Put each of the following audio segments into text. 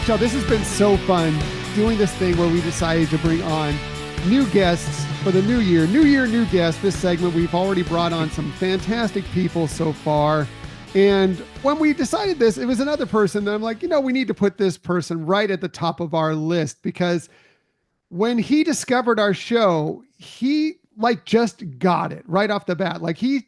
Michelle, this has been so fun doing this thing where we decided to bring on new guests for the new year. New year, new guests. This segment, we've already brought on some fantastic people so far. And when we decided this, it was another person that I'm like, we need to put this person right at the top of our list, because when he discovered our show, he just got it right off the bat. He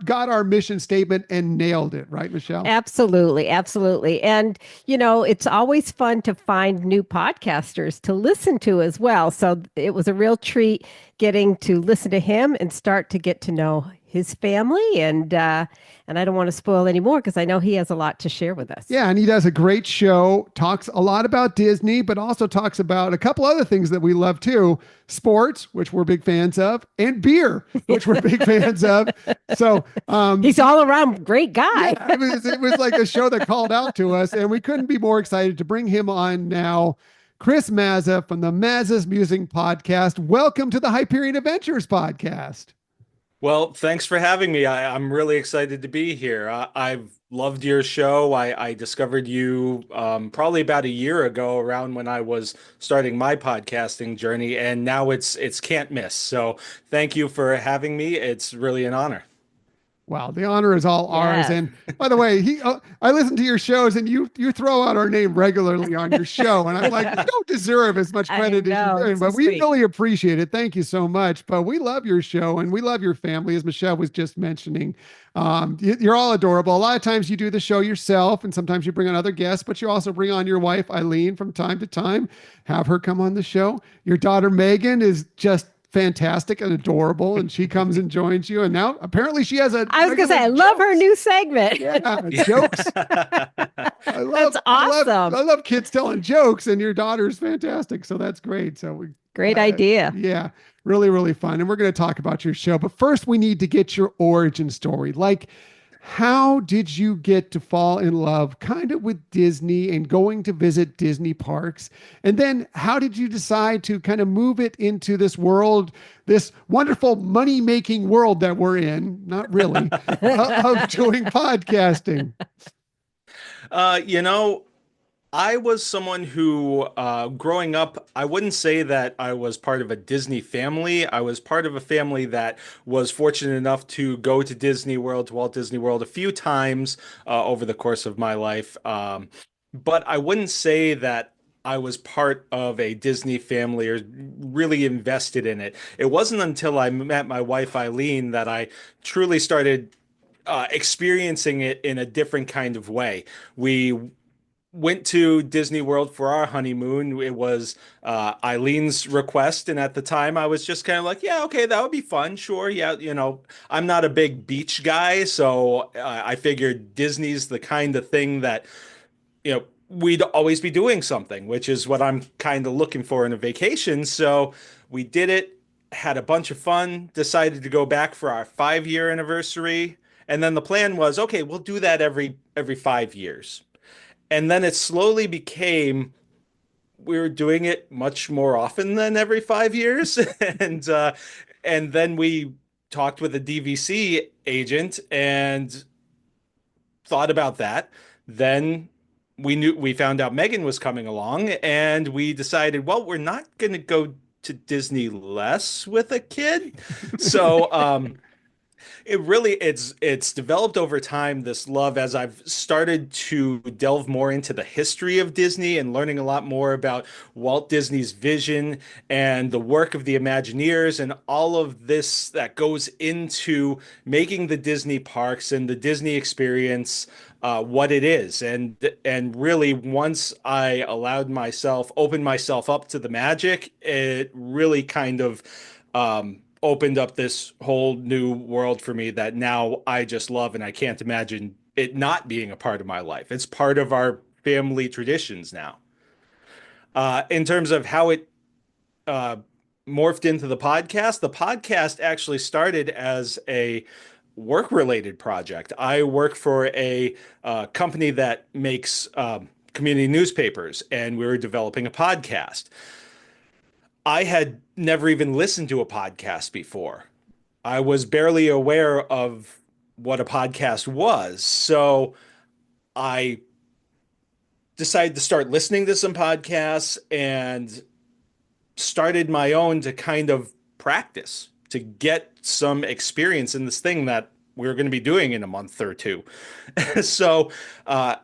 got our mission statement and nailed it. Right, Michelle? Absolutely. Absolutely. And, it's always fun to find new podcasters to listen to as well. So it was a real treat getting to listen to him and start to get to know his family. And I don't want to spoil any more because I know he has a lot to share with us. Yeah, and he does a great show, talks a lot about Disney, but also talks about a couple other things that we love too. Sports, which we're big fans of, and beer, which we're big fans of. So he's all around great guy. Yeah, it was like a show that called out to us, and we couldn't be more excited to bring him on now. Chris Maza from the Mazas Musings Podcast. Welcome to the Hyperion Adventures Podcast. Well, thanks for having me. I'm really excited to be here. I've loved your show. I discovered you probably about a year ago, around when I was starting my podcasting journey, and now it's can't miss. So thank you for having me. It's really an honor. Wow, the honor is all ours. And by the way, I listen to your shows, and you throw out our name regularly on your show, and I'm like, you don't deserve as much credit as you're doing, but we really appreciate it. Thank you so much. But we love your show, and we love your family, as Michelle was just mentioning. You're all adorable. A lot of times you do the show yourself, and sometimes you bring on other guests, but you also bring on your wife, Eileen, from time to time. Have her come on the show. Your daughter, Megan, is just fantastic and adorable, and she comes and joins you, and now apparently she has I was gonna say, I love her new segment. Jokes. That's awesome. I love kids telling jokes, and your daughter's fantastic, so that's great. So great idea. Yeah, really, really fun. And we're going to talk about your show, but first we need to get your origin story. How did you get to fall in love kind of with Disney and going to visit Disney parks? And then how did you decide to kind of move it into this world, this wonderful money-making world that we're in, not really, of doing podcasting? I was someone who, growing up, I wouldn't say that I was part of a Disney family. I was part of a family that was fortunate enough to go to Disney World, to Walt Disney World, a few times over the course of my life. But I wouldn't say that I was part of a Disney family or really invested in it. It wasn't until I met my wife, Eileen, that I truly started experiencing it in a different kind of way. We went to Disney World for our honeymoon. It was Eileen's request, and at the time I was just kind of like, yeah, okay, that would be fun. Sure. Yeah, I'm not a big beach guy, so I figured Disney's the kind of thing that, we'd always be doing something, which is what I'm kind of looking for in a vacation. So we did it, had a bunch of fun, decided to go back for our 5-year anniversary. And then the plan was, okay, we'll do that every 5 years. And then it slowly became, we were doing it much more often than every 5 years. And then we talked with a DVC agent and thought about that. Then we found out Megan was coming along, and we decided, well, we're not going to go to Disney less with a kid. So it's developed over time, this love, as I've started to delve more into the history of Disney and learning a lot more about Walt Disney's vision and the work of the Imagineers and all of this that goes into making the Disney parks and the Disney experience what it is. And really, once I opened myself up to the magic, it really kind of opened up this whole new world for me that now I just love, and I can't imagine it not being a part of my life. It's part of our family traditions now. In terms of how it morphed into the podcast actually started as a work-related project. I work for a company that makes community newspapers, and we were developing a podcast. I had never even listened to a podcast before. I was barely aware of what a podcast was. So I decided to start listening to some podcasts and started my own to kind of practice, to get some experience in this thing that we're going to be doing in a month or two. So uh,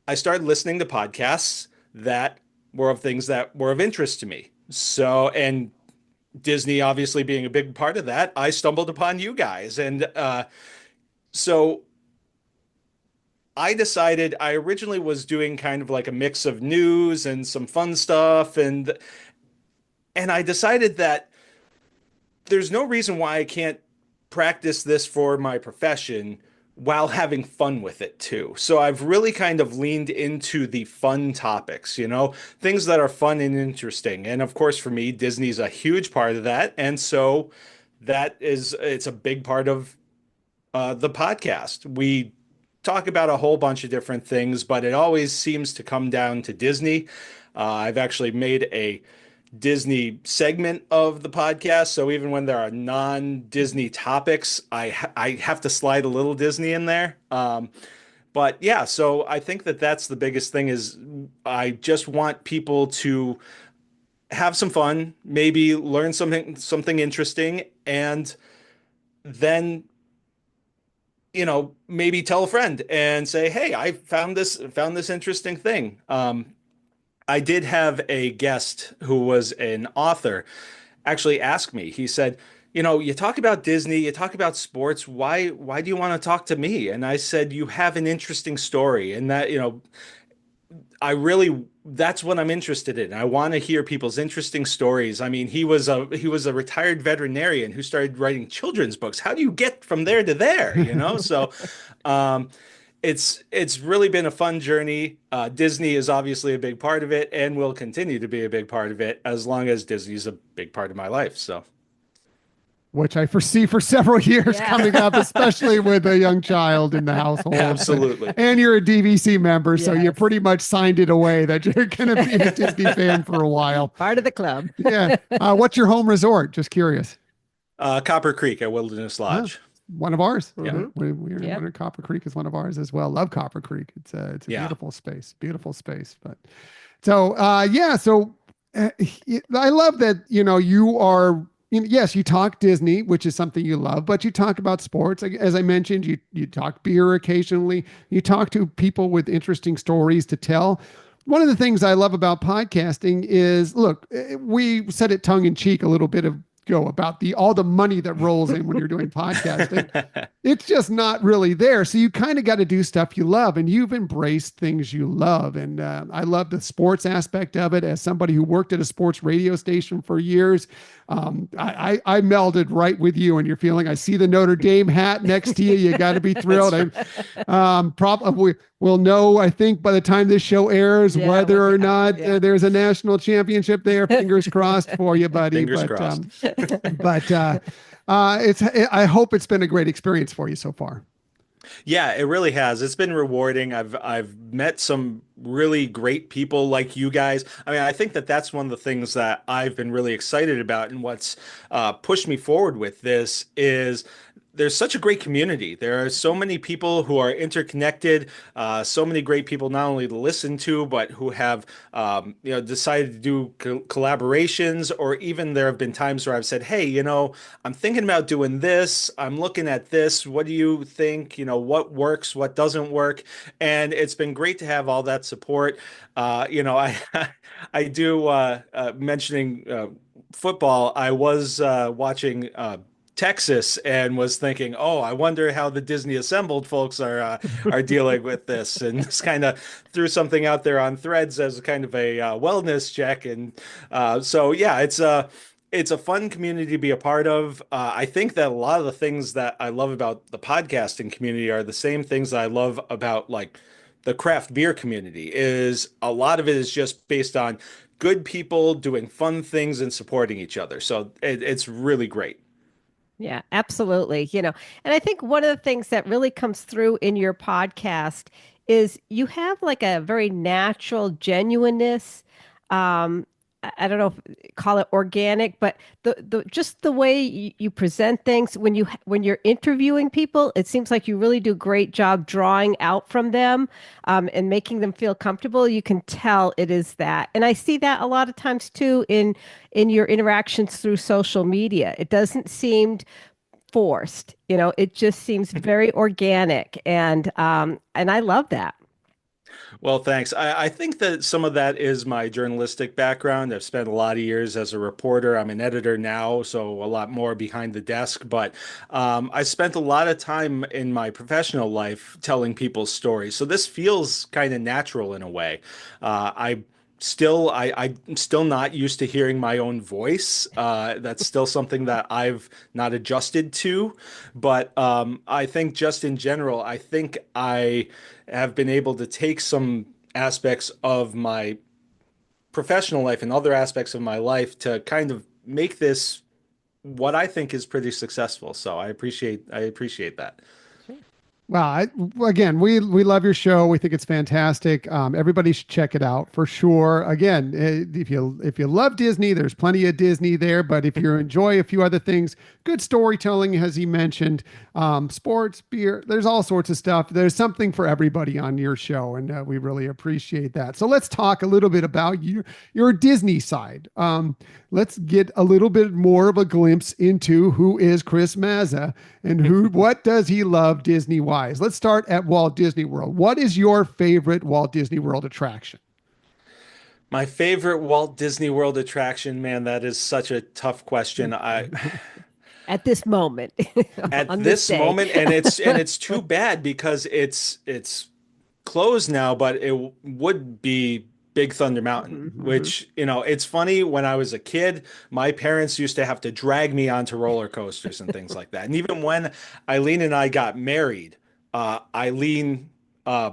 I started listening to podcasts that were of things that were of interest to me. So, and Disney obviously being a big part of that, I stumbled upon you guys. And so I decided I originally was doing kind of like a mix of news and some fun stuff. And I decided that there's no reason why I can't practice this for my profession while having fun with it too. So I've really kind of leaned into the fun topics, things that are fun and interesting. And of course, for me, Disney's a huge part of that. And so it's a big part of the podcast. We talk about a whole bunch of different things, but it always seems to come down to Disney. I've actually made a Disney segment of the podcast. So even when there are non-Disney topics, I have to slide a little Disney in there. But yeah, so I think that that's the biggest thing is I just want people to have some fun, maybe learn something interesting, and then maybe tell a friend and say, "Hey, I found this interesting thing." I did have a guest who was an author actually ask me. He said, you talk about Disney, you talk about sports. Why do you want to talk to me?" And I said, "You have an interesting story, and that's what I'm interested in. I want to hear people's interesting stories." I mean, he was a retired veterinarian who started writing children's books. How do you get from there to there? So um, it's really been a fun journey. Disney is obviously a big part of it and will continue to be a big part of it as long as Disney's a big part of my life. So which I foresee for several years coming up, especially with a young child in the household. Absolutely. And you're a DVC member, so you pretty much signed it away that you're going to be a Disney fan for a while. Part of the club. Yeah. What's your home resort? Just curious. Copper Creek at Wilderness Lodge. One of ours. Yeah. We're Copper Creek is one of ours as well. Love Copper Creek. It's a beautiful space. But so I love that you are. Yes, you talk Disney, which is something you love, but you talk about sports. As I mentioned, you talk beer occasionally. You talk to people with interesting stories to tell. One of the things I love about podcasting is, look, we said it tongue in cheek a little bit ago about all the money that rolls in when you're doing podcasting. It's just not really there. So you kind of got to do stuff you love, and you've embraced things you love. And I love the sports aspect of it. As somebody who worked at a sports radio station for years, I melded right with you and your feeling. I see the Notre Dame hat next to you. You got to be thrilled. Probably we'll know, I think, by the time this show airs, whether or not there's a national championship there. Fingers crossed for you, buddy. Fingers crossed. I hope it's been a great experience for you so far. Yeah, it really has. It's been rewarding. I've met some really great people like you guys. I mean, I think that that's one of the things that I've been really excited about, and what's pushed me forward with this is there's such a great community. There are so many people who are interconnected, so many great people not only to listen to, but who have decided to do collaborations, or even there have been times where I've said, "Hey, I'm thinking about doing this. I'm looking at this. What do you think? What works, what doesn't work?" And it's been great to have all that support. I I do mentioning football. I was watching Texas and was thinking, "Oh, I wonder how the Disney Assembled folks are dealing with this," and just kind of threw something out there on Threads as kind of a wellness check. And so yeah, it's a fun community to be a part of. I think that a lot of the things that I love about the podcasting community are the same things that I love about like the craft beer community. Is a lot of it is just based on good people doing fun things and supporting each other. So it's really great. Yeah, absolutely. And I think one of the things that really comes through in your podcast is you have like a very natural genuineness. Um, I don't know if call it organic, but the just the way you present things when you're interviewing people, it seems like you really do a great job drawing out from them, and making them feel comfortable. You can tell it is that, and I see that a lot of times too in your interactions through social media. It doesn't seem forced, it just seems very organic, and I love that. Well, thanks. I think that some of that is my journalistic background. I've spent a lot of years as a reporter. I'm an editor now, so a lot more behind the desk. But I spent a lot of time in my professional life telling people's stories. So this feels kind of natural in a way. I'm still not used to hearing my own voice. That's still something that I've not adjusted to. But I think just in general, I think I have been able to take some aspects of my professional life and other aspects of my life to kind of make this what I think is pretty successful. So I appreciate that. Well, again, we love your show. We think it's fantastic. Everybody should check it out for sure. Again, if you love Disney, there's plenty of Disney there. But if you enjoy a few other things, good storytelling, as he mentioned, sports, beer, there's all sorts of stuff. There's something for everybody on your show, and we really appreciate that. So let's talk a little bit about your Disney side. Let's get a little bit more of a glimpse into who is Chris Maza and what does he love Disney wise. Let's start at Walt Disney World. What is your favorite Walt Disney World attraction? My favorite Walt Disney World attraction, man, that is such a tough question. I At this moment, At on this day. moment, and it's too bad because it's closed now, but it would be Big Thunder Mountain, which, it's funny. When I was a kid, my parents used to have to drag me onto roller coasters and things like that. And even when Eileen and I got married, Eileen, I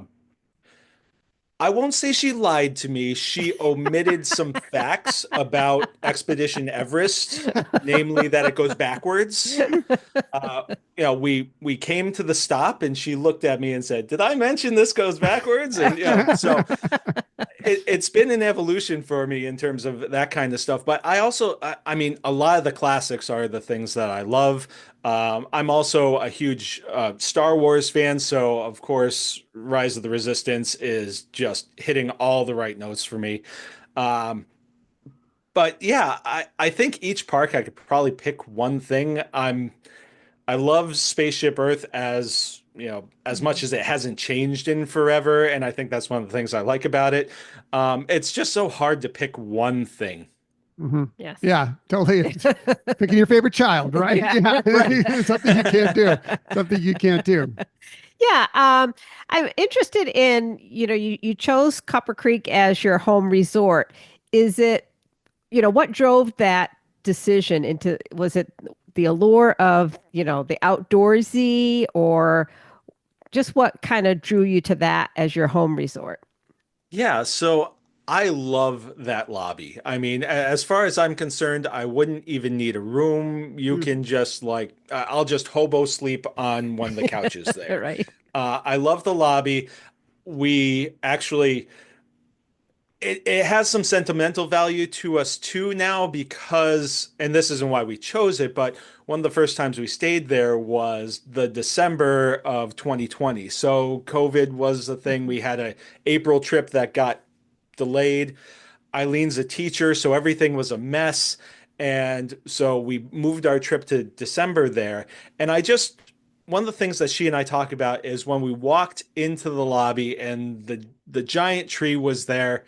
won't say she lied to me. She omitted some facts about Expedition Everest, namely that it goes backwards. uh, we came to the stop and she looked at me and said, "Did I mention this goes backwards?" And so it's been an evolution for me in terms of that kind of stuff. But I mean, a lot of the classics are the things that I love. I'm also a huge Star Wars fan, so of course, Rise of the Resistance is just hitting all the right notes for me. Um, but yeah, I think each park I could probably pick one thing. I love Spaceship Earth as much as it hasn't changed in forever, and I think that's one of the things I like about it. It's just so hard to pick one thing. Mm-hmm. Yes. Yeah, totally. Picking your favorite child, right? Yeah. Right. Something you can't do. Something you can't do. Yeah, I'm interested in, you chose Copper Creek as your home resort. Is it, what drove that decision was it the allure of, the outdoorsy, or just what kind of drew you to that as your home resort? Yeah, so I love that lobby. I mean, as far as I'm concerned, I wouldn't even need a room. You can just I'll just hobo sleep on one of the couches there. Right. I love the lobby. We actually, it has some sentimental value to us too now because, and this isn't why we chose it, but one of the first times we stayed there was the December of 2020. So COVID was the thing. We had a April trip that got delayed. Eileen's a teacher, so everything was a mess. And so we moved our trip to December there. And one of the things that she and I talk about is when we walked into the lobby and the giant tree was there,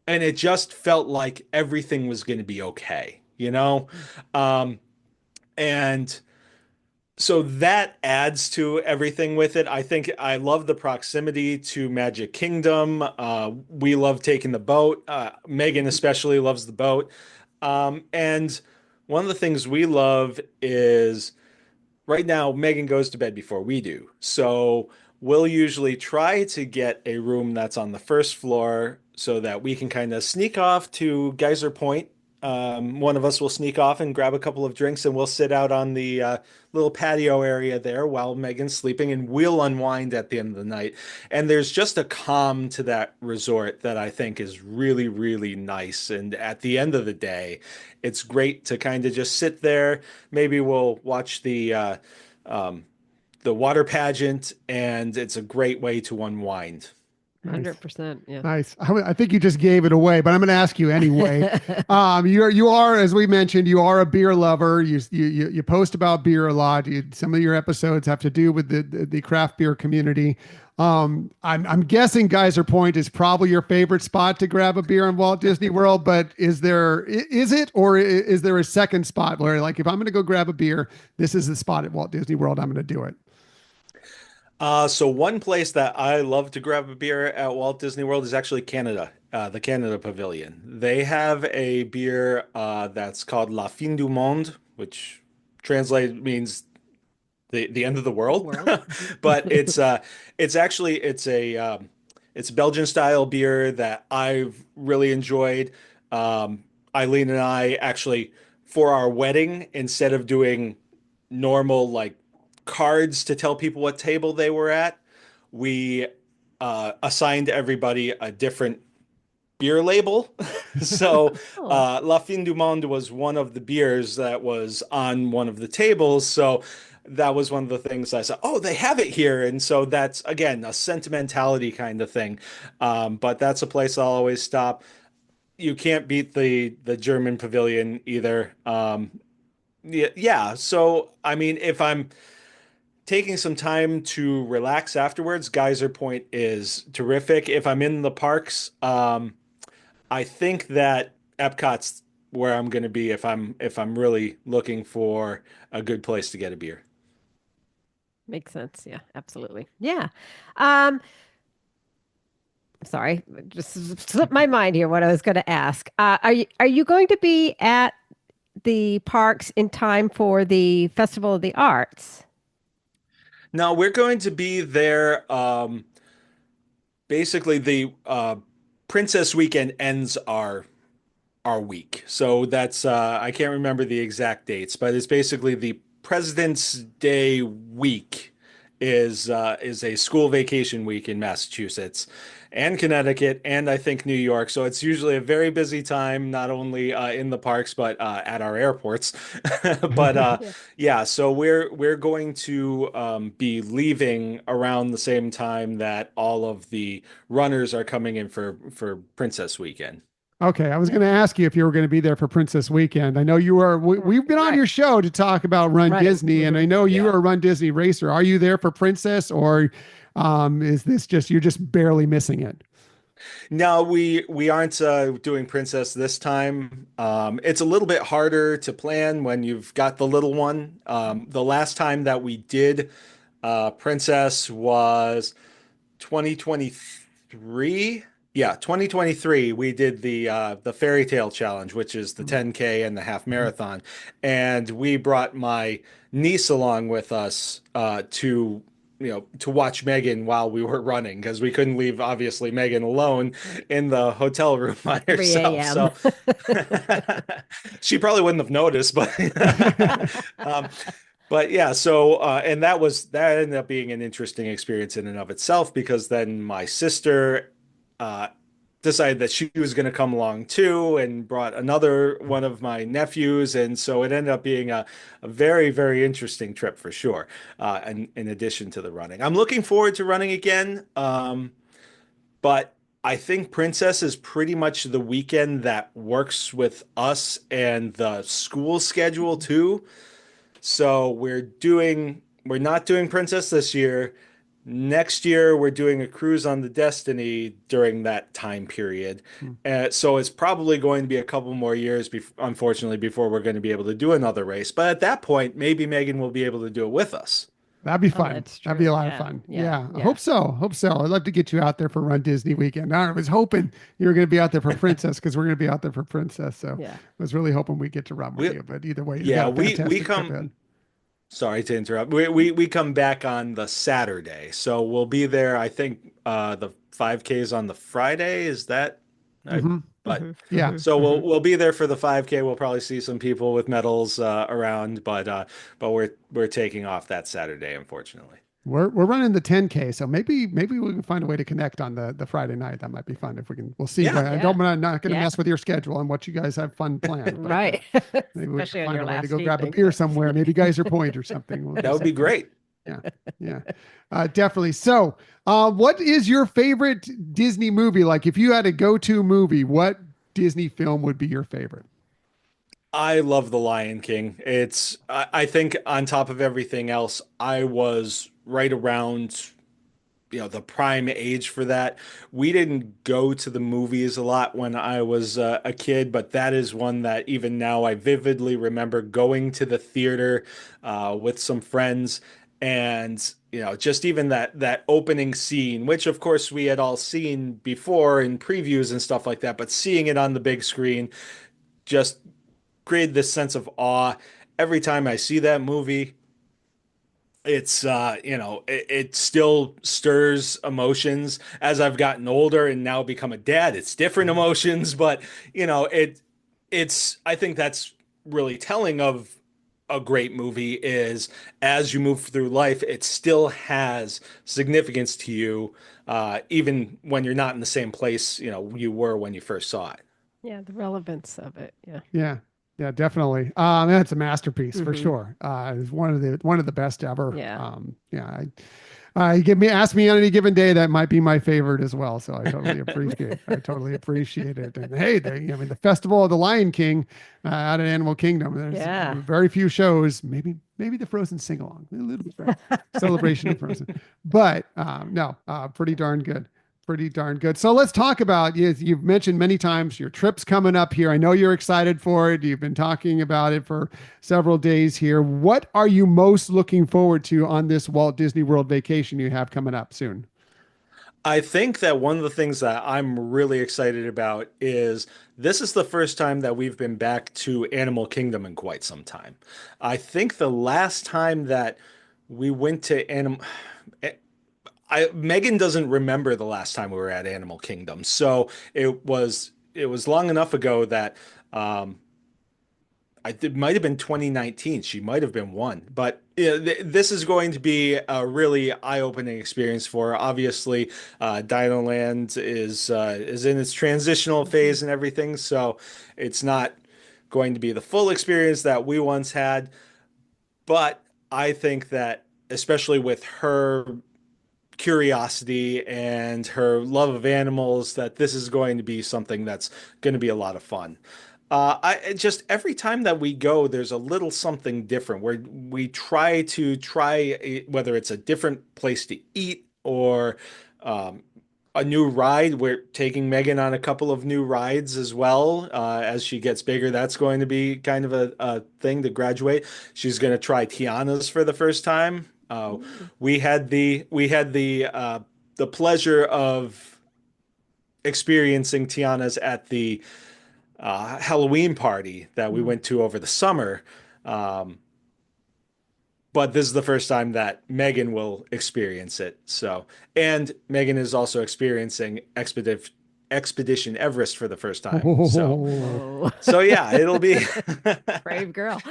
and it just felt like everything was going to be okay, you know? Um, and so that adds to everything with it. I think I love the proximity to Magic Kingdom. We love taking the boat. Megan especially loves the boat. And one of the things we love is right now, Megan goes to bed before we do. So we'll usually try to get a room that's on the first floor so that we can kind of sneak off to Geyser Point One of us will sneak off and grab a couple of drinks, and we'll sit out on the little patio area there while Megan's sleeping, and we'll unwind at the end of the night. And there's just a calm to that resort that I think is really, really nice. And at the end of the day, it's great to kind of just sit there. Maybe we'll watch um, the water pageant, and it's a great way to unwind. 100%. Yeah. Nice. I think you just gave it away, but I'm going to ask you anyway. You are, as we mentioned, you are a beer lover. You post about beer a lot. Some of your episodes have to do with the craft beer community. I'm guessing Geyser Point is probably your favorite spot to grab a beer in Walt Disney World, but is it, or is there a second spot where, like, if I'm going to go grab a beer, this is the spot at Walt Disney World, I'm going to do it? So one place that I love to grab a beer at Walt Disney World is actually Canada, the Canada Pavilion. They have a beer that's called La Fin du Monde, which translated means the end of the world. But it's a Belgian style beer that I've really enjoyed. Eileen and I actually, for our wedding, instead of doing normal like cards to tell people what table they were at, we assigned everybody a different beer label. So La Fin du Monde was one of the beers that was on one of the tables. So that was one of the things I said, oh, they have it here. And so that's, again, a sentimentality kind of thing. But that's a place I'll always stop. You can't beat the German pavilion either. Yeah. So, I mean, if I'm taking some time to relax afterwards, Geyser Point is terrific. If I'm in the parks, I think that Epcot's where I'm going to be if I'm really looking for a good place to get a beer. Makes sense. Yeah, absolutely. Yeah. Um, Sorry, just slipped my mind here what I was going to ask. Are you going to be at the parks in time for the Festival of the Arts? Now we're going to be there. Basically, the Princess Weekend ends our week, so that's I can't remember the exact dates, but it's basically the President's Day week is a school vacation week in Massachusetts and Connecticut and I think New York. So it's usually a very busy time, not only in the parks but at our airports. But Yeah. yeah, so we're going to be leaving around the same time that all of the runners are coming in for Princess Weekend. Okay, I was going to ask you if you were going to be there for Princess Weekend. I know you are. We've been on Right. your show to talk about Run Right. Disney, and I know you Yeah. are a Run Disney racer. Are you there for Princess, or is this just you're just barely missing it? No, we aren't doing Princess this time. It's a little bit harder to plan when you've got the little one. The last time that we did Princess was 2023. Yeah, 2023. We did the Fairy Tale Challenge, which is the 10K and the half marathon, and we brought my niece along with us to watch Megan while we were running because we couldn't leave obviously Megan alone in the hotel room by 3 herself. a.m. So she probably wouldn't have noticed, but um, but yeah, so and that ended up being an interesting experience in and of itself because then my sister uh, decided that she was going to come along too and brought another one of my nephews, and so it ended up being a very, very interesting trip for sure. And in addition to the running, I'm looking forward to running again. But I think Princess is pretty much the weekend that works with us and the school schedule too. So we're not doing Princess this year. Next year we're doing a cruise on the Destiny during that time period. So it's probably going to be a couple more years, unfortunately, before we're going to be able to do another race. But at that point, maybe Megan will be able to do it with us. That'd be Oh, fun. that's That'd be a true. lot of Yeah. fun. Yeah. Yeah, I Yeah. hope so. Hope so. I'd love to get you out there for Run Disney Weekend. I was hoping you were going to be out there for Princess because we're going to be out there for Princess. So Yeah. I was really hoping we get to run with We, you. But either way, you yeah, got a we fantastic trip come. ahead. Sorry to interrupt. We come back on the Saturday, so we'll be there. I think the 5K is on the Friday. Is that? I Mm-hmm. But Yeah. so we'll be there for the 5K. We'll probably see some people with medals around, but we're taking off that Saturday, unfortunately. We're running the 10K, so maybe we can find a way to connect on the Friday night. That might be fun if we can. We'll see. Yeah. But I'm not going to mess with your schedule and what you guys have fun planned. But, Right. maybe we Especially can on find your a way to last go grab a evening. beer somewhere. Maybe Geyser Point or something. We'll That would be great. Yeah, definitely. So, what is your favorite Disney movie? Like, if you had a go-to movie, what Disney film would be your favorite? I love The Lion King. I think on top of everything else, I was right around, the prime age for that. We didn't go to the movies a lot when I was a kid, but that is one that even now I vividly remember going to the theater with some friends, and just even that opening scene, which of course we had all seen before in previews and stuff like that, but seeing it on the big screen just created this sense of awe. Every time I see that movie, it's it still stirs emotions. As I've gotten older and now become a dad, it's different emotions, but it's I think that's really telling of a great movie is as you move through life, it still has significance to you, even when you're not in the same place you were when you first saw it. Yeah, the relevance of it. Yeah. Yeah. Yeah, definitely. That's a masterpiece for sure. It's one of the best ever. Yeah. Yeah. Ask me on any given day, that might be my favorite as well. So I totally appreciate it. And hey, the Festival of the Lion King out at Animal Kingdom. There's very few shows. Maybe the Frozen sing along, a little bit celebration of Frozen, but no, pretty darn good. Pretty darn good. So let's talk about, you've mentioned many times your trip's coming up here. I know you're excited for it. You've been talking about it for several days here. What are you most looking forward to on this Walt Disney World vacation you have coming up soon? I think that one of the things that I'm really excited about is this is the first time that we've been back to Animal Kingdom in quite some time. I think the last time that we went to Megan doesn't remember the last time we were at Animal Kingdom, so it was long enough ago that it might have been 2019. She might have been one, but this is going to be a really eye-opening experience for her. Obviously, Dino Land is in its transitional phase and everything, so it's not going to be the full experience that we once had. But I think that, especially with her curiosity and her love of animals, that this is going to be something that's going to be a lot of fun. I just every time that we go, there's a little something different where we try whether it's a different place to eat or a new ride. We're taking Megan on a couple of new rides as well. As she gets bigger, that's going to be kind of a thing to graduate. She's going to try Tiana's for the first time. We had the pleasure of experiencing Tiana's at the Halloween party that we went to over the summer. But this is the first time that Megan will experience it. So, and Megan is also experiencing Expedition Everest for the first time. So yeah, it'll be brave girl.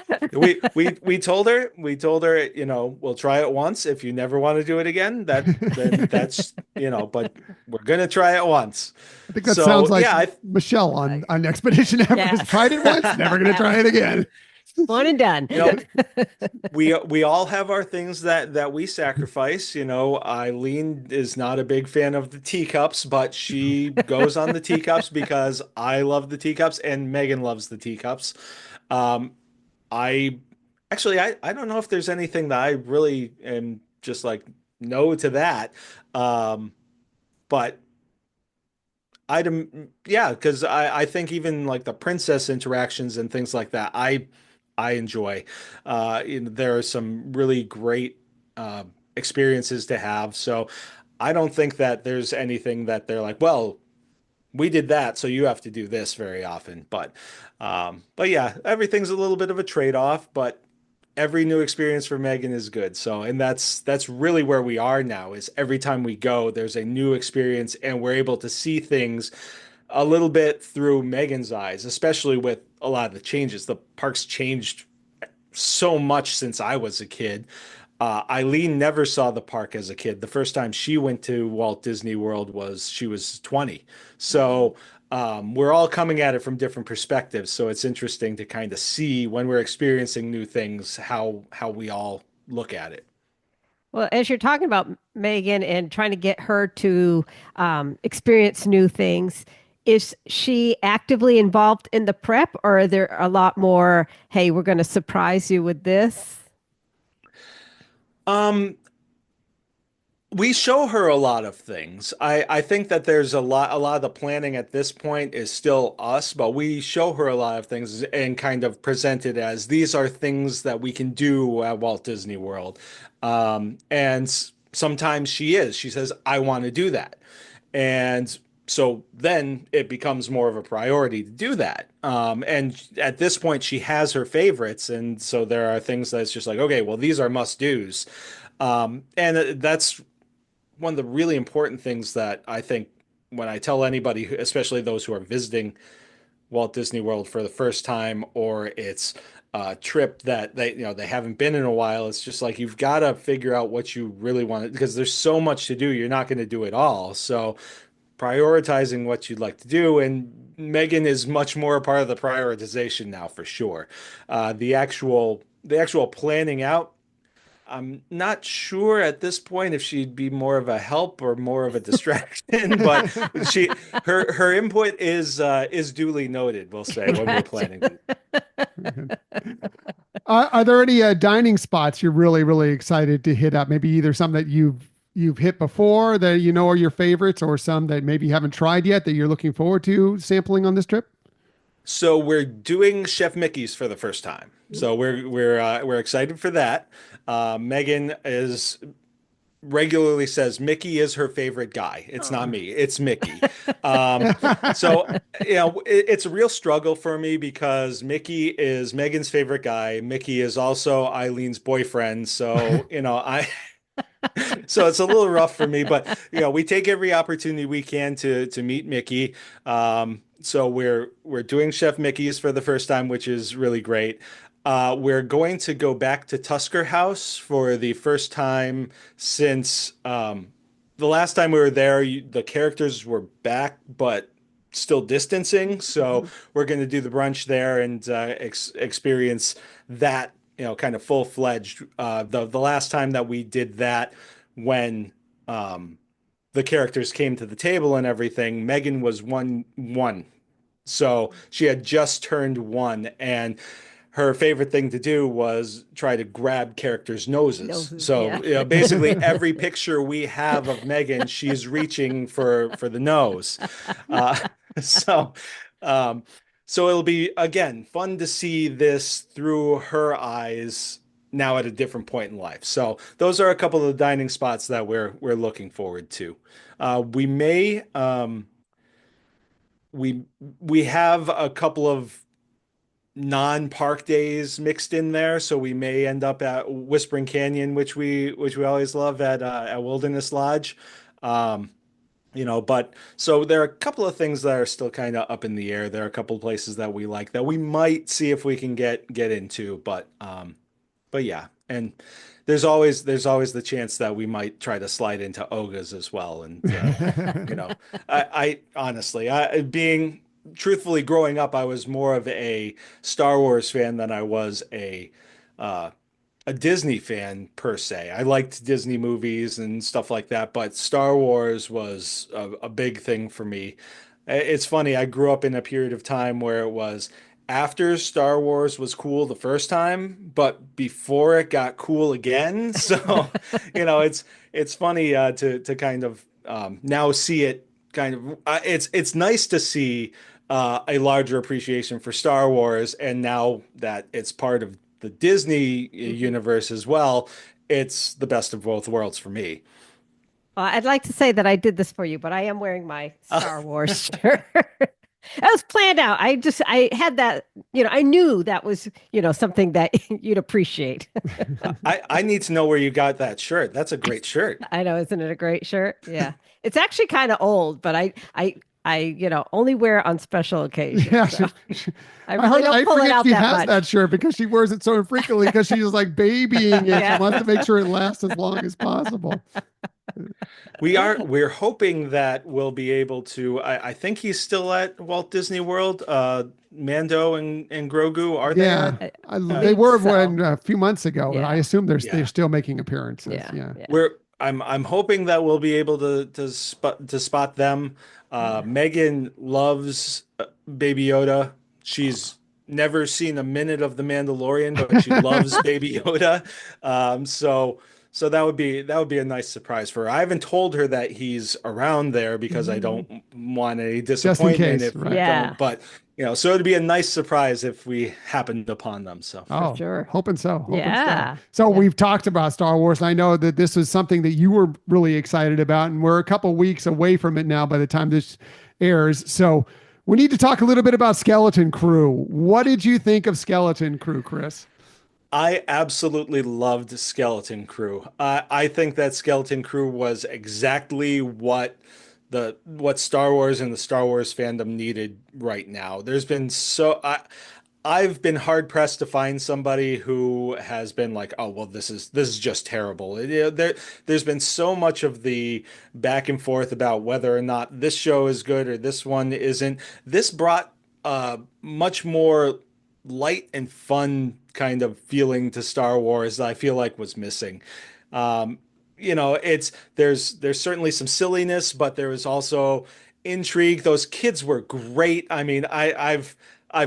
we told her, we'll try it once. If you never want to do it again, then that's, but we're gonna try it once. I think that sounds like Michelle on Expedition Everest. Yes. Tried it once, never gonna try it again. One and done. We all have our things that we sacrifice. Eileen is not a big fan of the teacups, but she goes on the teacups because I love the teacups and Megan loves the teacups. I don't know if there's anything that I really am just like no to that. But because I think even like the princess interactions and things like that, I enjoy. There are some really great experiences to have. So I don't think that there's anything that they're like, well, we did that, so you have to do this very often. But yeah, everything's a little bit of a trade-off, but every new experience for Megan is good. So, and that's really where we are now, is every time we go, there's a new experience and we're able to see things a little bit through Megan's eyes, especially with a lot of the changes. The park's changed so much since I was a kid. Eileen never saw the park as a kid. The first time she went to Walt Disney World was she was 20. So we're all coming at it from different perspectives. So it's interesting to kind of see when we're experiencing new things how we all look at it. Well, as you're talking about Megan and trying to get her to experience new things, is she actively involved in the prep, or are there a lot more, hey, we're going to surprise you with this? Um, we show her a lot of things. I think that there's a lot of the planning at this point is still us, but we show her a lot of things and kind of present it as these are things that we can do at Walt Disney World. And sometimes she says, I want to do that. And so then it becomes more of a priority to do that. And at this point, she has her favorites. And so there are things that's just like, okay, well, these are must do's. And that's one of the really important things that I think when I tell anybody, especially those who are visiting Walt Disney World for the first time, or it's a trip that they haven't been in a while, it's just like you've got to figure out what you really want because there's so much to do. You're not going to do it all. So prioritizing what you'd like to do, and Megan is much more a part of the prioritization now for sure. The actual planning out, I'm not sure at this point if she'd be more of a help or more of a distraction, but her input is duly noted, we'll say, when we're planning. Are there any dining spots you're really, really excited to hit up? Maybe either some that you've hit before that you know are your favorites, or some that maybe you haven't tried yet that you're looking forward to sampling on this trip? So we're doing Chef Mickey's for the first time. So we're excited for that. Megan is regularly says Mickey is her favorite guy. It's not me, it's Mickey. So it's a real struggle for me because Mickey is Megan's favorite guy. Mickey is also Eileen's boyfriend. So so it's a little rough for me, but we take every opportunity we can to meet Mickey. So we're doing Chef Mickey's for the first time, which is really great. We're going to go back to Tusker House for the first time since the last time we were there. The characters were back, but still distancing. So we're going to do the brunch there and experience that, kind of full-fledged. The last time that we did that, when the characters came to the table and everything, Megan was one. So she had just turned 1, and her favorite thing to do was try to grab characters' noses. So basically every picture we have of Megan, she's reaching for the nose. So it'll be, again, fun to see this through her eyes now at a different point in life. So those are a couple of the dining spots that we're looking forward to. We may we have a couple of non-park days mixed in there, so we may end up at Whispering Canyon, which we always love at Wilderness Lodge. But so there are a couple of things that are still kind of up in the air. There are a couple of places that we like that we might see if we can get into, but yeah, and there's always the chance that we might try to slide into Oga's as well. And I honestly, being truthfully, growing up, I was more of a Star Wars fan than I was a Disney fan per se. I liked Disney movies and stuff like that, but Star Wars was a big thing for me. It's funny, I grew up in a period of time where it was after Star Wars was cool the first time, but before it got cool again. So, it's funny to kind of now see it kind of. It's nice to see a larger appreciation for Star Wars, and now that it's part of the Disney universe as well, it's the best of both worlds for me. Well, I'd like to say that I did this for you, but I am wearing my Star Wars shirt. That was planned out. I had that, I knew that was, something that you'd appreciate. I need to know where you got that shirt. That's a great shirt. I know, isn't it a great shirt? Yeah. It's actually kind of old, but I I only wear on special occasions. Yeah, so I really don't pull it forget out she that has much. that shirt because she wears it so infrequently because she's like babying it. Yeah. She wants to make sure it lasts as long as possible. We're hoping that we'll be able to. I think he's still at Walt Disney World. Mando and Grogu, are they Yeah, at? they were so. a few months ago, and I Yeah. assume they're Yeah. still making appearances. Yeah. Yeah. We're I'm hoping that we'll be able to spot them. Megan loves Baby Yoda. She's never seen a minute of The Mandalorian, but she loves Baby Yoda. So that would be a nice surprise for her. I haven't told her that he's around there because I don't want any Just in disappointment case, if we right? Yeah. don't. But so it'd be a nice surprise if we happened upon them. So. Oh, sure. hoping so. Yeah. So Yeah. we've talked about Star Wars. And I know that this was something that you were really excited about, and we're a couple weeks away from it now by the time this airs. So we need to talk a little bit about Skeleton Crew. What did you think of Skeleton Crew, Chris? I absolutely loved Skeleton Crew. I think that Skeleton Crew was exactly what Star Wars and the Star Wars fandom needed right now. I've been hard pressed to find somebody who has been like, oh well, this is just terrible. There's been so much of the back and forth about whether or not this show is good or this one isn't. This brought much more light and fun kind of feeling to Star Wars that I feel like was missing. There's certainly some silliness, but there was also intrigue. Those kids were great. I mean, I've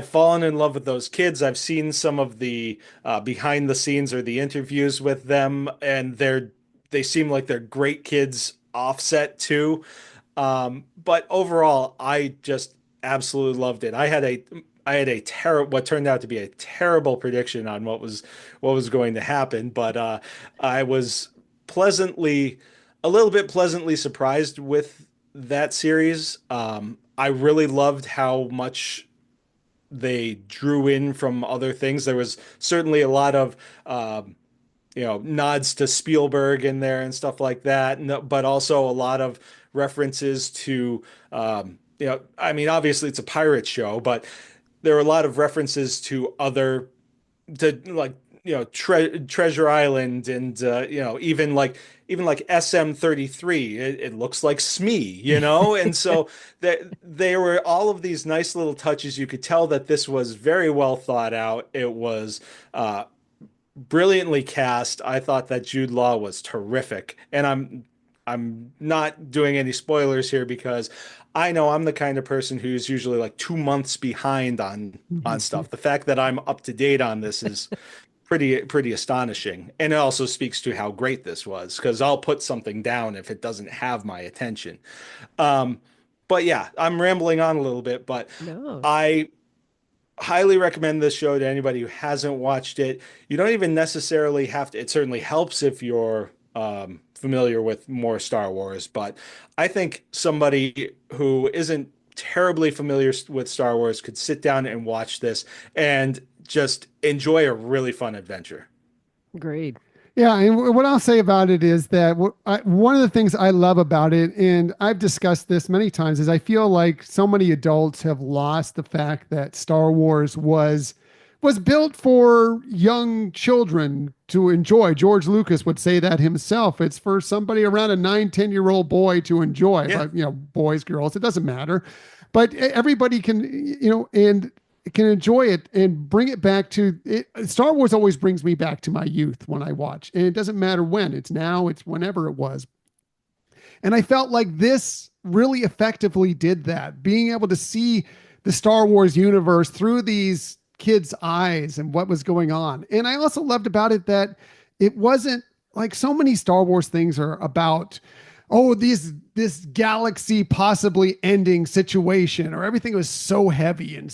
fallen in love with those kids. I've seen some of the behind the scenes or the interviews with them, and they seem like they're great kids offset too. But overall, I just absolutely loved it. I had a what turned out to be a terrible prediction on what was going to happen, but I was a little bit pleasantly surprised with that series. I really loved how much they drew in from other things. There was certainly a lot of nods to Spielberg in there and stuff like that, but also a lot of references to I mean, obviously it's a pirate show, but there are a lot of references to like Treasure Island and even like SM-33. It looks like Smee, and so there were all of these nice little touches. You could tell that this was very well thought out. It was brilliantly cast. I thought that Jude Law was terrific, and I'm not doing any spoilers here because I know I'm the kind of person who's usually like 2 months behind on stuff. The fact that I'm up to date on this is pretty astonishing, and it also speaks to how great this was because I'll put something down if it doesn't have my attention. But yeah, I'm rambling on a little bit, but No. I highly recommend this show to anybody who hasn't watched it. You don't even necessarily have to. It certainly helps if you're familiar with more Star Wars, but I think somebody who isn't terribly familiar with Star Wars could sit down and watch this and just enjoy a really fun adventure. Agreed. Yeah, and what I'll say about it is that one of the things I love about it, and I've discussed this many times, is I feel like so many adults have lost the fact that Star Wars was built for young children to enjoy. George Lucas would say that himself. It's for somebody around a 9-10-year-old boy to enjoy. Yeah. But boys, girls, it doesn't matter. But everybody can, and can enjoy it and bring it back to it. Star Wars always brings me back to my youth when I watch, and it doesn't matter when. It's now, it's whenever it was. And I felt like this really effectively did that, being able to see the Star Wars universe through these kids' eyes and what was going on. And I also loved about it that it wasn't like so many Star Wars things are about, oh, this galaxy possibly ending situation, or everything was so heavy and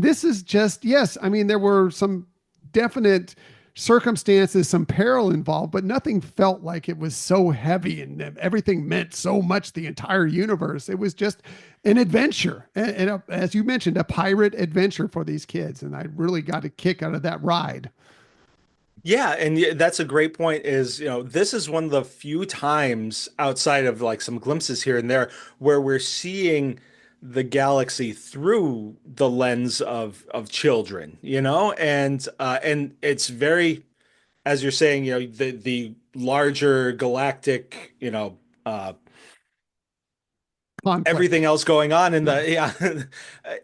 this is just, yes, I mean, there were some definite circumstances, some peril involved, but nothing felt like it was so heavy and everything meant so much, the entire universe. It was just an adventure. And as you mentioned, a pirate adventure for these kids. And I really got a kick out of that ride. Yeah, and that's a great point is, this is one of the few times outside of like some glimpses here and there where we're seeing the galaxy through the lens of children, and it's very, as you're saying, the larger galactic, Conflict. everything else going on in the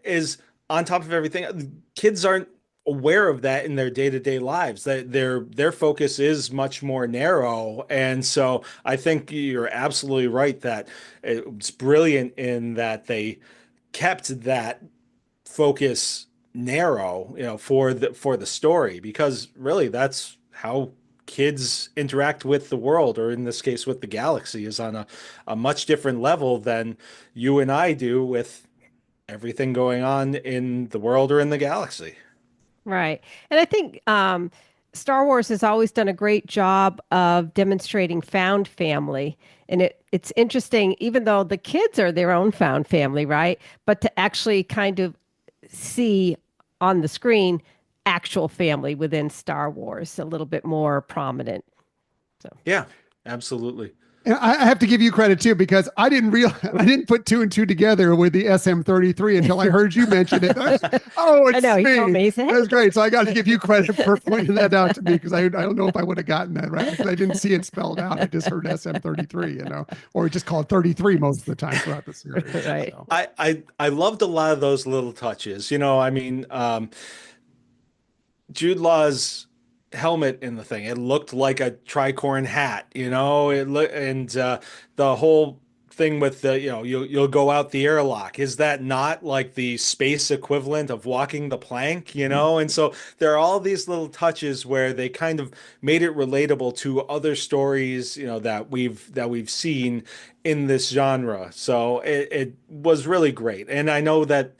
is on top of everything. Kids aren't aware of that in their day-to-day lives. That their focus is much more narrow, and so I think you're absolutely right that it's brilliant in that they kept that focus narrow, for the story, because really that's how kids interact with the world, or in this case with the galaxy, is on a much different level than you and I do with everything going on in the world or in the galaxy. Right. And I think Star Wars has always done a great job of demonstrating found family. And it's interesting, even though the kids are their own found family, right? But to actually kind of see on the screen actual family within Star Wars a little bit more prominent. So Yeah, absolutely. And I have to give you credit too, because I didn't put two and two together with the SM-33 until I heard you mention it. Oh, it's I know, he me. told me. He said, That's great. So I got to give you credit for pointing that out to me, because I don't know if I would have gotten that right, because I didn't see it spelled out. I just heard SM-33, or just called 33 most of the time throughout the series. Right. So. I loved a lot of those little touches. I mean, Jude Law's helmet in the thing, it looked like a tricorn hat, and the whole thing with the, you'll go out the airlock. Is that not like the space equivalent of walking the plank, And so there are all these little touches where they kind of made it relatable to other stories, that we've seen in this genre. So it was really great. And I know that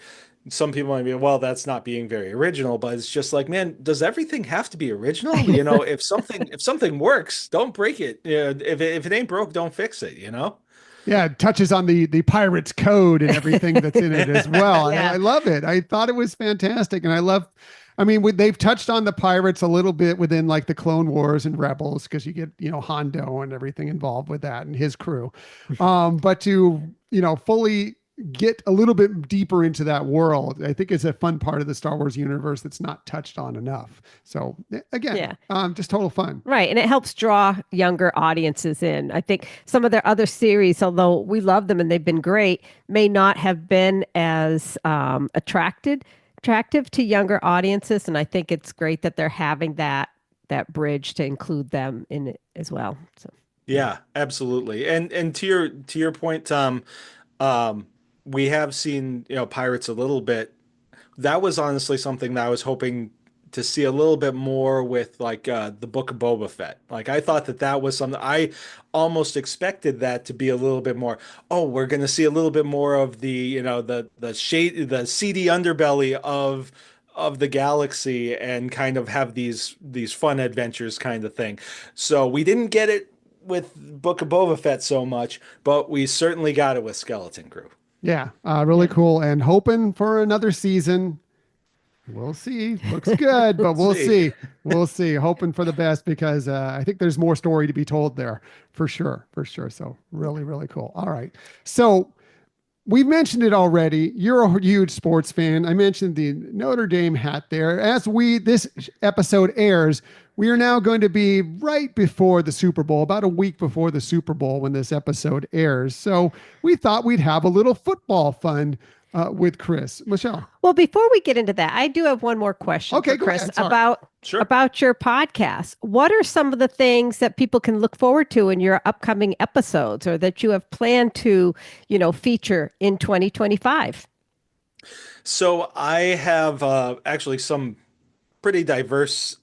some people might be, well, that's not being very original, but it's just like, man, does everything have to be original? If something works, don't break it. If it ain't broke, don't fix it. Yeah, it touches on the pirate's code and everything that's in it as well. Yeah. I love it. I thought it was fantastic, and they've touched on the pirates a little bit within like the Clone Wars and Rebels, because you get Hondo and everything involved with that and his crew, but to fully get a little bit deeper into that world, I think is a fun part of the Star Wars universe that's not touched on enough. So again, just total fun. Right. And it helps draw younger audiences in. I think some of their other series, although we love them and they've been great, may not have been as attractive to younger audiences. And I think it's great that they're having that bridge to include them in it as well. So Yeah, absolutely. And to your point, Tom, we have seen, pirates a little bit. That was honestly something that I was hoping to see a little bit more with, like, the Book of Boba Fett. Like, I thought that was something I almost expected that to be a little bit more. Oh, we're going to see a little bit more of the, the shade, the seedy underbelly of the galaxy, and kind of have these fun adventures kind of thing. So we didn't get it with Book of Boba Fett so much, but we certainly got it with Skeleton Crew. Yeah, really cool, and hoping for another season. We'll see. Looks good, but we'll see. We'll see. Hoping for the best, because I think there's more story to be told there, for sure. For sure. So really, really cool. All right. So we've mentioned it already. You're a huge sports fan. I mentioned the Notre Dame hat there. As this episode airs, we are now going to be right before the Super Bowl, about a week before the Super Bowl when this episode airs. So we thought we'd have a little football fun with Chris. Michelle. Well, before we get into that, I do have one more question for Chris about your podcast. What are some of the things that people can look forward to in your upcoming episodes, or that you have planned to, feature in 2025? So I have actually some pretty diverse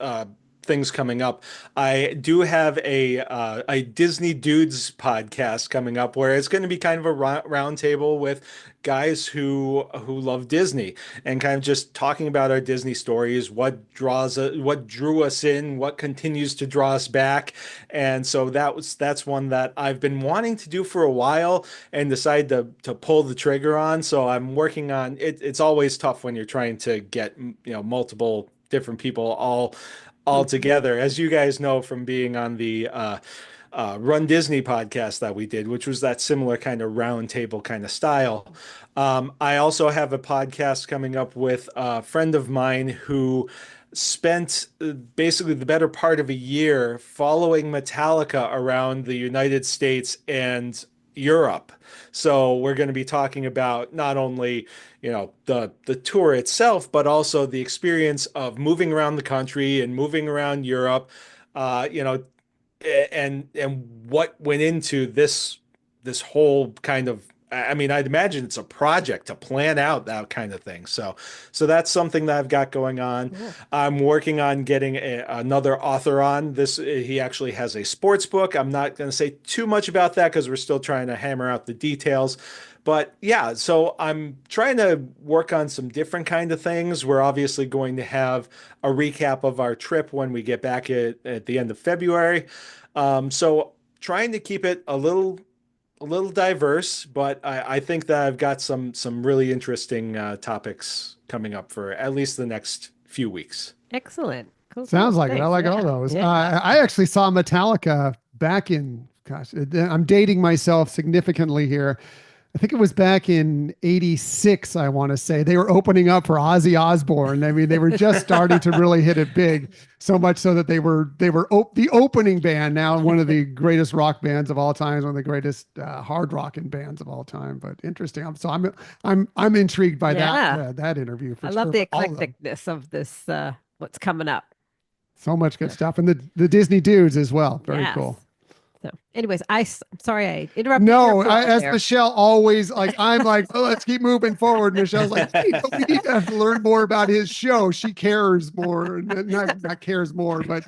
things coming up. I do have a Disney Dudes podcast coming up, where it's going to be kind of a round table with guys who love Disney, and kind of just talking about our Disney stories, what drew us in, what continues to draw us back. And so that's one that I've been wanting to do for a while and decided to pull the trigger on. So I'm working on it. It's always tough when you're trying to get multiple different people all together, as you guys know from being on the Run Disney podcast that we did, which was that similar kind of round table kind of style. I also have a podcast coming up with a friend of mine who spent basically the better part of a year following Metallica around the United States and Europe. So we're going to be talking about not only, the tour itself, but also the experience of moving around the country and moving around Europe, and what went into this whole kind of, I mean, I'd imagine it's a project to plan out that kind of thing. So that's something that I've got going on. Cool. I'm working on getting another author on this. He actually has a sports book. I'm not going to say too much about that because we're still trying to hammer out the details. But yeah, so I'm trying to work on some different kind of things. We're obviously going to have a recap of our trip when we get back at the end of February. So trying to keep it a little diverse, but I think that I've got some really interesting topics coming up for at least the next few weeks. Excellent. Cool. Sounds like Thanks. it. I like all those. Yeah. I actually saw Metallica back in, gosh, I'm dating myself significantly here. I think it was back in '86, I want to say. They were opening up for Ozzy Osbourne. I mean, they were just starting to really hit it big, so much so that they were the opening band, now one of the greatest rock bands of all time, one of the greatest hard rocking bands of all time. But interesting. I'm intrigued by that interview. I love the eclecticness of this, what's coming up. So much good stuff. And the Disney dudes as well. Very cool. So anyways, I'm sorry I interrupted. No, as Michelle always, I'm like, oh, let's keep moving forward. Michelle's like, hey, we need to learn more about his show. She cares more, not cares more, but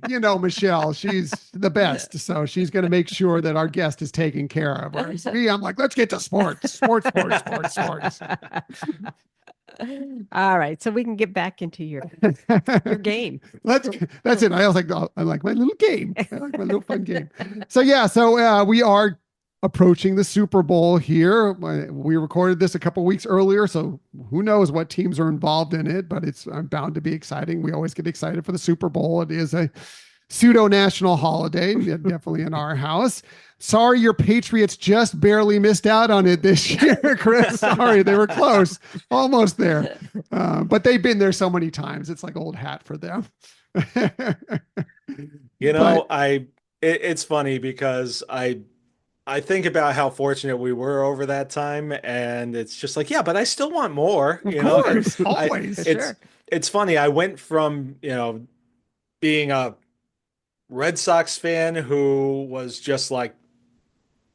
Michelle, she's the best. So she's going to make sure that our guest is taken care of. Whereas me, I'm like, let's get to sports. All right, so we can get back into your game. That's it. I like my little game. I like my little fun game. So we are approaching the Super Bowl here. We recorded this a couple weeks earlier, so who knows what teams are involved in it, but it's bound to be exciting. We always get excited for the Super Bowl. It is a pseudo-national holiday, definitely in our house. Sorry, your Patriots just barely missed out on it this year, Chris. Sorry, they were close, almost there. But they've been there so many times. It's like old hat for them. It's funny because I think about how fortunate we were over that time, and it's just like, yeah, but I still want more. Of course, always. It's funny. I went from being a Red Sox fan who was just like,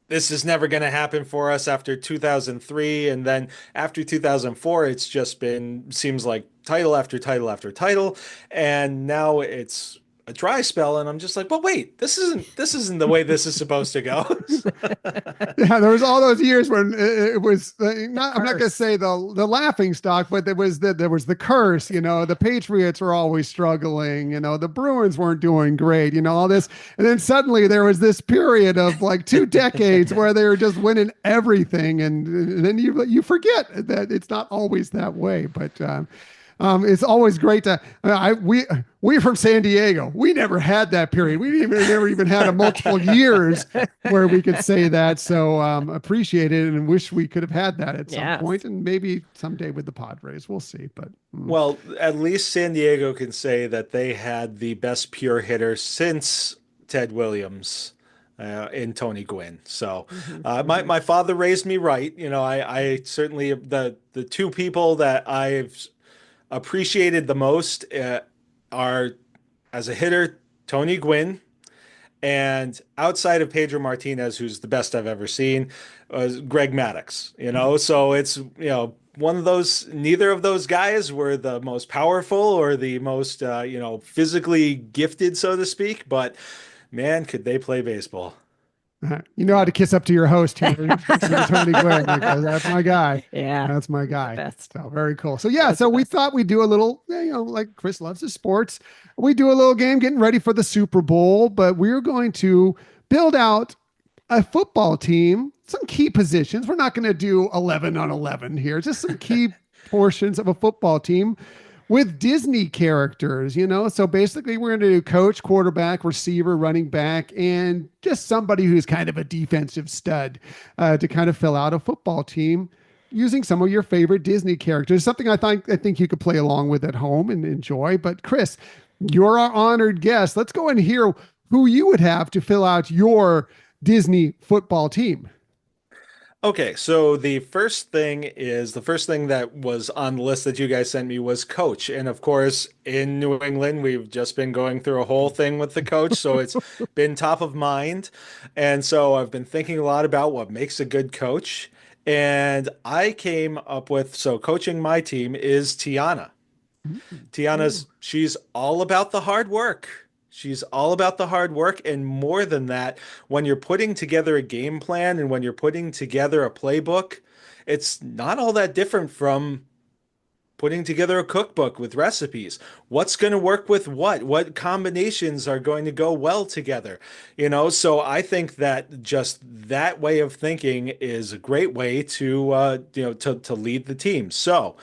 this is never going to happen for us after 2003. And then after 2004, it's just seems like title after title after title. And now it's a dry spell. And I'm just like, well, wait, this isn't the way this is supposed to go. Yeah, there was all those years when it was I'm not going to say the laughing stock, but there was the curse. The Patriots were always struggling. The Bruins weren't doing great. All this, and then suddenly there was this period of like 2 decades where they were just winning everything, and then you forget that it's not always that way. But it's always great to. We're from San Diego. We never had that period. We never even had a multiple years where we could say that. So appreciate it and wish we could have had that at some point, and maybe someday with the Padres. We'll see. But well, at least San Diego can say that they had the best pure hitter since Ted Williams. In Tony Gwynn. So my father raised me right. I certainly, the two people that I've appreciated the most are, as a hitter, Tony Gwynn, and outside of Pedro Martinez, who's the best I've ever seen, Greg Maddux. So it's one of those. Neither of those guys were the most powerful or the most physically gifted, so to speak, but man, could they play baseball. You know how to kiss up to your host here, Tony Gwynn, because that's my guy. Yeah, that's my guy. Best. So very cool. So so we thought we'd do a little, like Chris loves his sports. We do a little game getting ready for the Super Bowl, but we're going to build out a football team, some key positions. We're not going to do 11 on 11 here, just some key portions of a football team with Disney characters, So basically we're going to do coach, quarterback, receiver, running back, and just somebody who's kind of a defensive stud to kind of fill out a football team using some of your favorite Disney characters. Something I think you could play along with at home and enjoy. But Chris, you're our honored guest. Let's go and hear who you would have to fill out your Disney football team. Okay, so the first thing that was on the list that you guys sent me was coach. And of course, in New England, we've just been going through a whole thing with the coach, so it's been top of mind. And so I've been thinking a lot about what makes a good coach. And I came up with, so coaching my team is Tiana. She's all about the hard work. She's all about the hard work. And more than that, when you're putting together a game plan and when you're putting together a playbook, it's not all that different from putting together a cookbook with recipes. What's going to work with what? What combinations are going to go well together? So I think that just that way of thinking is a great way to lead the team. So